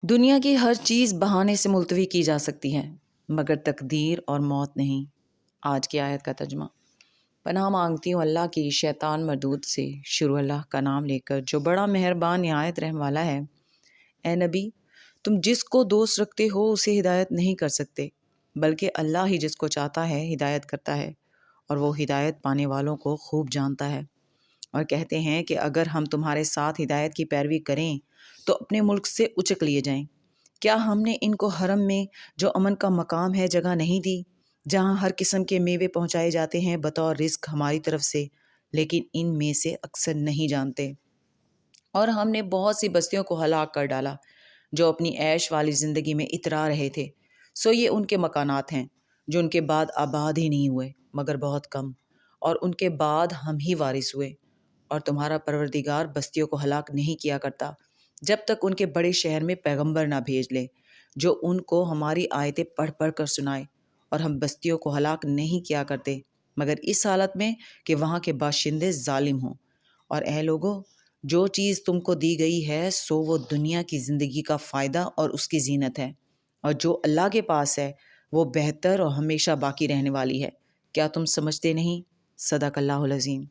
دنیا کی ہر چیز بہانے سے ملتوی کی جا سکتی ہے مگر تقدیر اور موت نہیں۔ آج کی آیت کا ترجمہ۔ پناہ مانگتی ہوں اللہ کی شیطان مردود سے، شروع اللہ کا نام لے کر جو بڑا مہربان نہایت رحم والا ہے۔ اے نبی، تم جس کو دوست رکھتے ہو اسے ہدایت نہیں کر سکتے، بلکہ اللہ ہی جس کو چاہتا ہے ہدایت کرتا ہے، اور وہ ہدایت پانے والوں کو خوب جانتا ہے۔ اور کہتے ہیں کہ اگر ہم تمہارے ساتھ ہدایت کی پیروی کریں تو اپنے ملک سے اچک لیے جائیں۔ کیا ہم نے ان کو حرم میں جو امن کا مقام ہے جگہ نہیں دی، جہاں ہر قسم کے میوے پہنچائے جاتے ہیں بطور رزق ہماری طرف سے؟ لیکن ان میں سے اکثر نہیں جانتے۔ اور ہم نے بہت سی بستیوں کو ہلاک کر ڈالا جو اپنی عیش والی زندگی میں اترا رہے تھے، سو یہ ان کے مکانات ہیں جو ان کے بعد آباد ہی نہیں ہوئے مگر بہت کم، اور ان کے بعد ہم ہی وارث ہوئے۔ اور تمہارا پروردگار بستیوں کو ہلاک نہیں کیا کرتا جب تک ان کے بڑے شہر میں پیغمبر نہ بھیج لے جو ان کو ہماری آیتیں پڑھ پڑھ کر سنائے۔ اور ہم بستیوں کو ہلاک نہیں کیا کرتے مگر اس حالت میں کہ وہاں کے باشندے ظالم ہوں۔ اور اے لوگو، جو چیز تم کو دی گئی ہے سو وہ دنیا کی زندگی کا فائدہ اور اس کی زینت ہے، اور جو اللہ کے پاس ہے وہ بہتر اور ہمیشہ باقی رہنے والی ہے۔ کیا تم سمجھتے نہیں؟ صدق اللہ العظیم۔